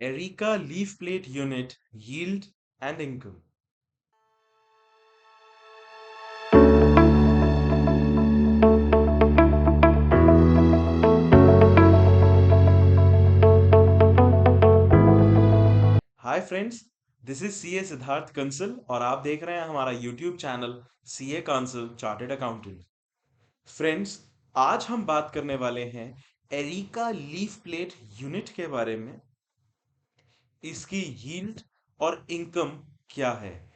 Erica leaf plate unit yield and income. Hi friends, this is CA Siddharth Kansal और आप देख रहे हैं हमारा YouTube channel CA council chartered accountant. Friends, आज हम बात करने वाले हैं एरिका लीफ प्लेट यूनिट के बारे में। इसकी यील्ड और इनकम क्या है?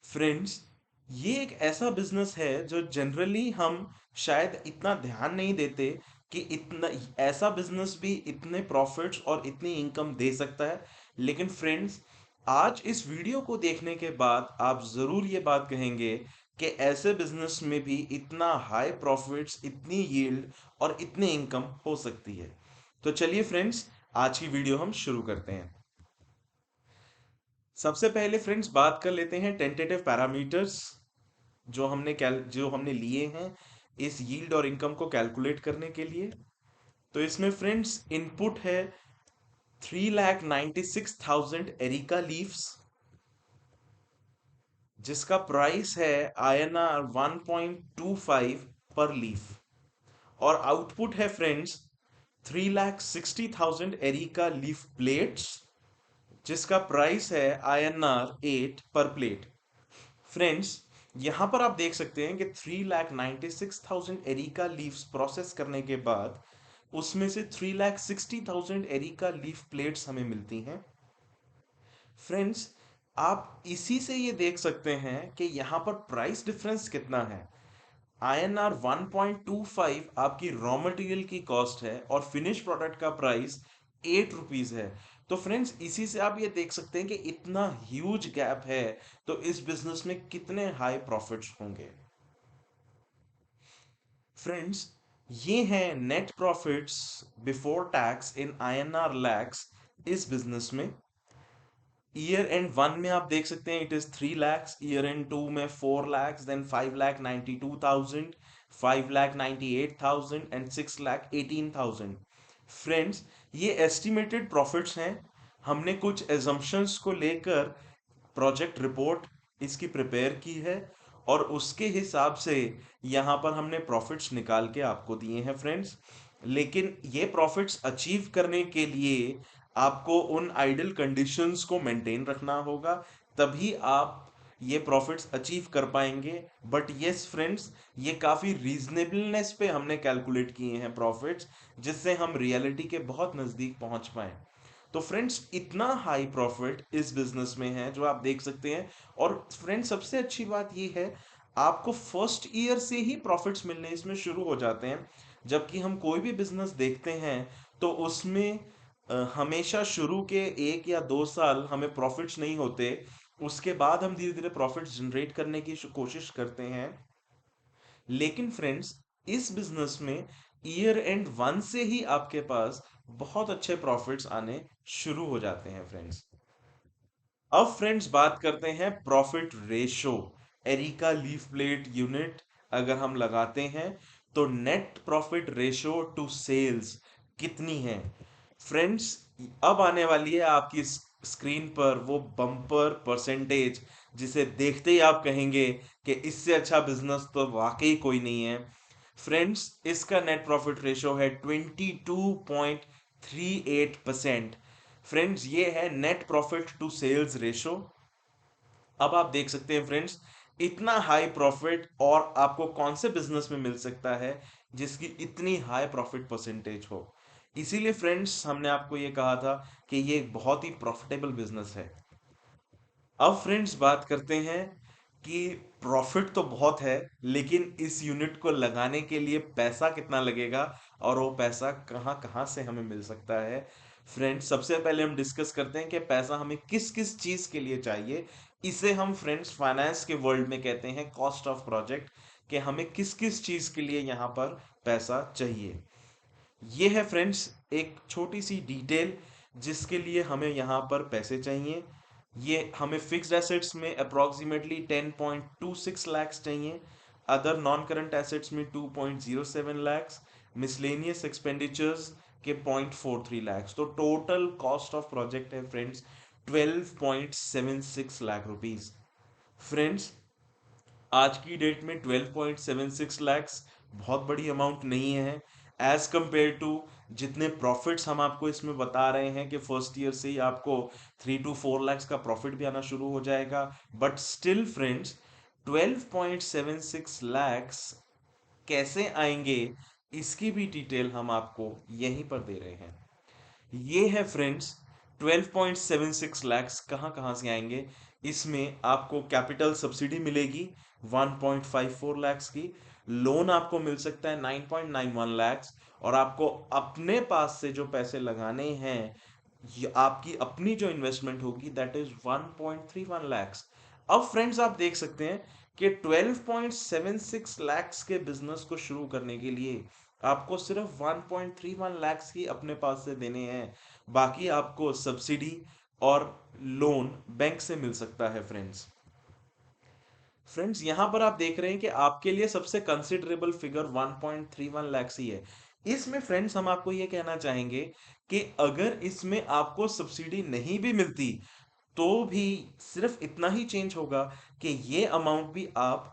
फ्रेंड्स, ये एक ऐसा बिजनेस है जो जनरली हम शायद इतना ध्यान नहीं देते कि इतना ऐसा बिजनेस भी इतने प्रॉफिट्स और इतनी इनकम दे सकता है। लेकिन फ्रेंड्स, आज इस वीडियो को देखने के बाद आप जरूर ये बात कहेंगे कि ऐसे बिजनेस में भी इतना हाई प्रॉफिट्स, इतनी यील्ड और इतनी इनकम हो सकती है। तो चलिए फ्रेंड्स, आज की वीडियो हम शुरू करते हैं। सबसे पहले फ्रेंड्स बात कर लेते हैं टेंटेटिव पैरामीटर्स जो हमने लिए हैं इस यील्ड और इनकम को कैलकुलेट करने के लिए। तो इसमें फ्रेंड्स इनपुट है 3,96,000 एरिका लीव्स, जिसका प्राइस है INR 1.25 पर लीफ। और आउटपुट है फ्रेंड्स 3,60,000 एरिका लीफ प्लेट्स, जिसका प्राइस है INR 8 पर प्लेट। फ्रेंड्स, यहां पर आप देख सकते हैं कि 3,96,000 एरिका लीव्स प्रोसेस करने के बाद उसमें से 3,60,000 एरिका लीफ प्लेट्स हमें मिलती हैं। फ्रेंड्स, आप इसी से ये देख सकते हैं कि यहां पर प्राइस डिफरेंस कितना है। INR 1.25 आपकी रॉ मटेरियल की कॉस्ट है और फिनिश प्रोडक्ट का प्राइस 8 रुपीज है। तो फ्रेंड्स, इसी से आप ये देख सकते हैं कि इतना ह्यूज गैप है, तो इस बिजनेस में कितने हाई प्रॉफिट्स होंगे। फ्रेंड्स, ये हैं net profits before tax in INR lakhs इस बिजनेस में। ईयर एंड वन में आप देख सकते हैं it is 3 lakhs, year end two में 4 lakhs, देन 5,92,000, 5,98,000 एंड 6,18,000। फ्रेंड्स, ये एस्टिमेटेड प्रॉफिट्स हैं। हमने कुछ एजम्पशंस को लेकर प्रोजेक्ट रिपोर्ट इसकी प्रिपेयर की है और उसके हिसाब से यहाँ पर हमने प्रॉफिट्स निकाल के आपको दिए हैं फ्रेंड्स। लेकिन ये प्रॉफिट्स अचीव करने के लिए आपको उन आइडल कंडीशंस को मेंटेन रखना होगा, तभी आप ये प्रॉफिट्स अचीव कर पाएंगे। बट यस फ्रेंड्स, ये काफ़ी रीजनेबलनेस पे हमने कैलकुलेट किए हैं प्रॉफिट्स, जिससे हम रियलिटी के बहुत नज़दीक पहुंच पाए। तो फ्रेंड्स, इतना हाई प्रॉफिट इस बिजनेस में है जो आप देख सकते हैं। और फ्रेंड्स, सबसे अच्छी बात ये है, आपको फर्स्ट ईयर से ही प्रॉफिट्स मिलने इसमें शुरू हो जाते हैं। जबकि हम कोई भी बिजनेस देखते हैं तो उसमें हमेशा शुरू के 1 या 2 साल हमें प्रॉफिट्स नहीं होते। उसके बाद हम धीरे धीरे प्रॉफिट्स जनरेट करने की कोशिश करते हैं। लेकिन फ्रेंड्स, इस बिजनेस में ईयर एंड वन से ही आपके पास बहुत अच्छे प्रॉफिट्स आने शुरू हो जाते हैं फ्रेंड्स। अब फ्रेंड्स बात करते हैं profit ratio. Areca leaf plate unit अगर हम लगाते हैं तो net profit ratio to sales कितनी है? फ्रेंड्स, अब आने वाली है आपकी स्क्रीन पर वो बम्पर परसेंटेज, जिसे देखते ही आप कहेंगे कि इससे अच्छा बिजनेस तो वाकई कोई नहीं है। फ्रेंड्स, इसका नेट प्रॉफिट रेशो है 22.38%। फ्रेंड्स, ये है net profit to sales ratio. अब आप देख सकते हैं फ्रेंड्स, इतना हाई प्रॉफिट और आपको कौन से बिजनेस में मिल सकता है जिसकी इतनी हाई प्रॉफिट परसेंटेज हो। इसीलिए फ्रेंड्स, हमने आपको ये कहा था कि ये एक बहुत ही प्रॉफिटेबल बिजनेस है। अब फ्रेंड्स बात करते हैं कि प्रॉफिट तो बहुत है, लेकिन इस यूनिट को लगाने के लिए पैसा कितना लगेगा और वो पैसा कहाँ कहाँ से हमें मिल सकता है। फ्रेंड्स, सबसे पहले हम डिस्कस करते हैं कि पैसा हमें किस किस चीज के लिए चाहिए। इसे हम फ्रेंड्स फाइनेंस के वर्ल्ड में कहते हैं कॉस्ट ऑफ प्रोजेक्ट, कि हमें किस किस चीज के लिए यहाँ पर पैसा चाहिए। ये है फ्रेंड्स एक छोटी सी डिटेल जिसके लिए हमें यहाँ पर पैसे चाहिए। ये हमें फिक्स्ड एसेट्स में अप्रोक्सीमेटली 10.26 लैक्स चाहिए, अदर नॉन करंट एसेट्स में 2.07 लैक्स, मिसलेनियस एक्सपेंडिचर्स के 0.43 लाख। तो टोटल कॉस्ट ऑफ प्रोजेक्ट है फ्रेंड्स 12.76 लाख रुपीज। फ्रेंड्स, आज की डेट में 12.76 lakhs बहुत बड़ी अमाउंट नहीं है एज कंपेयर टू जितने प्रॉफिट्स हम आपको इसमें बता रहे हैं कि फर्स्ट ईयर से ही आपको 3 to 4 lakhs का प्रॉफिट भी आना शुरू हो जाएगा। बट स्टिल फ्रेंड्स, 12.76 lakhs कैसे आएंगे इसकी भी डिटेल हम आपको यहीं पर दे रहे हैं। ये है फ्रेंड्स 12.76 lakhs कहाँ कहाँ से आएंगे। इसमें आपको कैपिटल सब्सिडी मिलेगी 1.54 lakhs की। लोन आपको मिल सकता है 9.91 lakhs। और आपको अपने पास से जो पैसे लगाने हैं, ये आपकी अपनी जो इन्वेस्टमेंट होगी दैट इज 1.31 lakhs। अब फ्रेंड्स आप देख सकते हैं कि 12.76 lakhs के बिजनेस को शुरू करने के लिए आपको सिर्फ 1.31 lakhs ही अपने पास से देने हैं। बाकी आपको सब्सिडी और लोन बैंक से मिल सकता है फ्रेंड्स। फ्रेंड्स, यहां पर आप देख रहे हैं कि आपके लिए सबसे कंसिडरेबल फिगर 1.31 lakhs ही है। इसमें फ्रेंड्स हम आपको ये कहना चाहेंगे कि अगर इसमें आपको सब्सिडी नहीं भी मिलती तो भी सिर्फ इतना ही चेंज होगा कि ये अमाउंट भी आप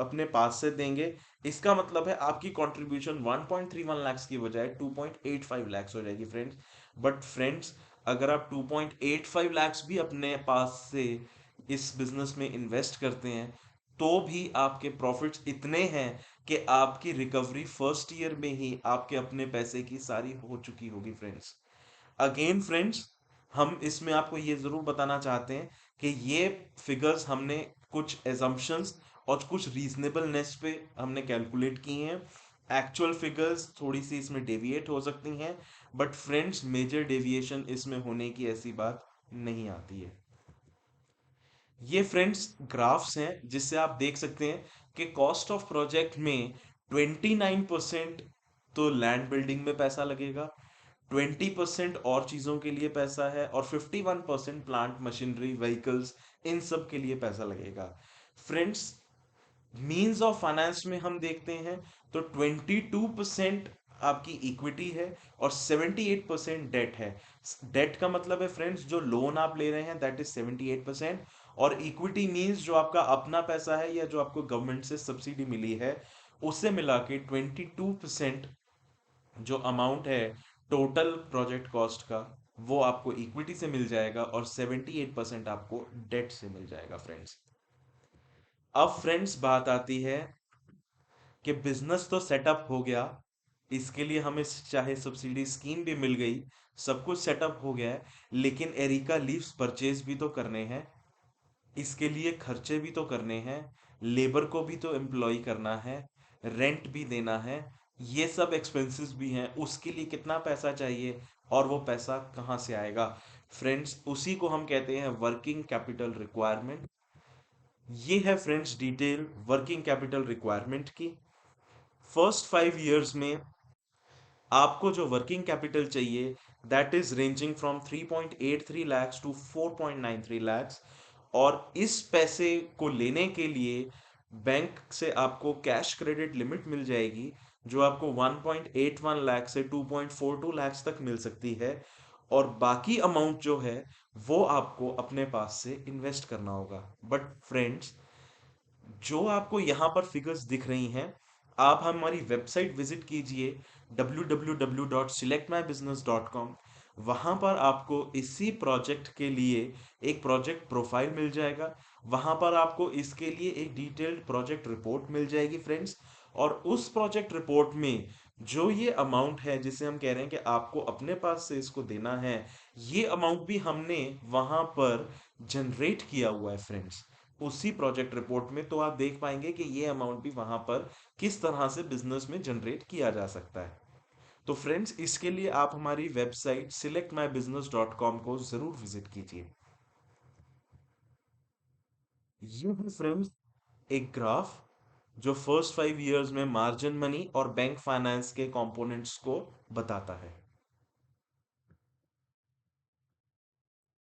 अपने पास से देंगे। इसका मतलब है आपकी कंट्रीब्यूशन 1.31 lakhs की बजाय 2.85 lakhs हो जाएगी फ्रेंड्स। बट फ्रेंड्स, अगर आप 2.85 lakhs भी अपने पास से इस बिजनेस में इन्वेस्ट करते हैं तो भी आपके प्रॉफिट्स इतने हैं कि आपकी रिकवरी फर्स्ट ईयर में ही आपके अपने पैसे की सारी हो चुकी होगी फ्रेंड्स। अगेन फ्रेंड्स, हम इसमें आपको ये जरूर बताना चाहते हैं कि ये फिगर्स हमने कुछ एजम्पशंस और कुछ रीजनेबलनेस पे हमने कैलकुलेट की हैं। एक्चुअल फिगर्स थोड़ी सी इसमें डेविएट हो सकती हैं, बट फ्रेंड्स मेजर डेविएशन इसमें होने की ऐसी बात नहीं आती है। ये फ्रेंड्स ग्राफ्स हैं जिससे आप देख सकते हैं कि कॉस्ट ऑफ प्रोजेक्ट में 29% तो लैंड बिल्डिंग में पैसा लगेगा, 20% और चीजों के लिए पैसा है, और 51% प्लांट मशीनरी व्हीकल्स इन सब के लिए पैसा लगेगा। फ्रेंड्स, मीन्स ऑफ फाइनेंस में हम देखते हैं तो 22% आपकी इक्विटी है और 78% डेट है। डेट का मतलब है फ्रेंड्स जो लोन आप ले रहे हैं दैट इज 78%। और इक्विटी मीन्स जो आपका अपना पैसा है या जो आपको गवर्नमेंट से सब्सिडी मिली है उससे मिला के 22% जो अमाउंट है टोटल प्रोजेक्ट कॉस्ट का वो आपको इक्विटी से मिल जाएगा और 78% आपको डेट से मिल जाएगा फ्रेंड्स। अब फ्रेंड्स बात आती है कि बिजनेस तो सेटअप हो गया, इसके लिए हमें चाहे सब्सिडी स्कीम भी मिल गई, सब कुछ सेटअप हो गया है, लेकिन एरिका लीव्स परचेज भी तो करने हैं, इसके लिए खर्चे भी तो करने हैं, लेबर को भी तो एम्प्लॉय करना है, रेंट भी देना है, ये सब एक्सपेंसेस भी हैं। उसके लिए कितना पैसा चाहिए और वो पैसा कहाँ से आएगा? फ्रेंड्स, उसी को हम कहते हैं वर्किंग कैपिटल रिक्वायरमेंट। ये है friends detail working capital requirement की। फर्स्ट 5 इयर्स में आपको जो वर्किंग कैपिटल चाहिए that is ranging from 3.83 lakhs to 4.93 lakhs। और इस पैसे को लेने के लिए बैंक से आपको कैश क्रेडिट लिमिट मिल जाएगी जो आपको 1.81 लाख से 2.42 lakhs तक मिल सकती है। और बाकी अमाउंट जो है वो आपको अपने पास से इन्वेस्ट करना होगा। बट फ्रेंड्स, जो आपको यहाँ पर फिगर्स दिख रही हैं, आप हमारी वेबसाइट विजिट कीजिए www.selectmybusiness.com। वहाँ पर आपको इसी प्रोजेक्ट के लिए एक प्रोजेक्ट प्रोफाइल मिल जाएगा। वहाँ पर आपको इसके लिए एक डिटेल्ड प्रोजेक्ट रिपोर्ट मिल जाएगी फ्रेंड्स। और उस प्रोजेक्ट रिपोर्ट में जो ये अमाउंट है जिसे हम कह रहे हैं कि आपको अपने पास से इसको देना है, ये अमाउंट भी हमने वहाँ पर जनरेट किया हुआ है फ्रेंड्स उसी प्रोजेक्ट रिपोर्ट में। तो आप देख पाएंगे कि ये अमाउंट भी वहां पर किस तरह से बिजनेस में जनरेट किया जा सकता है। तो फ्रेंड्स, इसके लिए आप हमारी वेबसाइट selectmybusiness.com को जरूर विजिट कीजिए। ये है फ्रेंड्स एक ग्राफ जो फर्स्ट 5 इयर्स में मार्जिन मनी और बैंक फाइनेंस के कंपोनेंट्स को बताता है।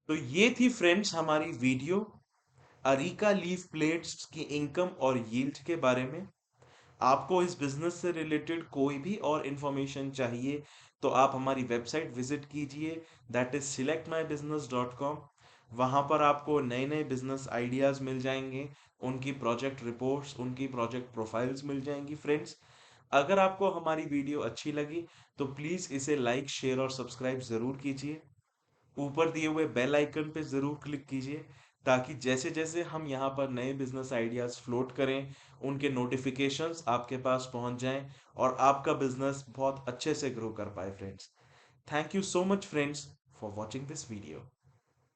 तो ये थी फ्रेंड्स हमारी वीडियो अरीका लीफ प्लेट्स की इनकम और यील्ड के बारे में। आपको इस बिजनेस से रिलेटेड कोई भी और इंफॉर्मेशन चाहिए तो आप हमारी वेबसाइट विजिट कीजिए, दैट इज selectmybusiness.com। वहां पर आपको नए नए बिजनेस आइडियाज मिल जाएंगे, उनकी प्रोजेक्ट रिपोर्ट्स, उनकी प्रोजेक्ट प्रोफाइल्स मिल जाएंगी। फ्रेंड्स, अगर आपको हमारी वीडियो अच्छी लगी तो प्लीज इसे लाइक, शेयर और सब्सक्राइब जरूर कीजिए। ऊपर दिए हुए बेल आइकन पे जरूर क्लिक कीजिए, ताकि जैसे जैसे हम यहाँ पर नए बिजनेस आइडियाज फ्लोट करें, उनके नोटिफिकेशंस आपके पास पहुंच जाएं और आपका बिजनेस बहुत अच्छे से ग्रो कर पाए। Friends, thank you so much friends for watching this video.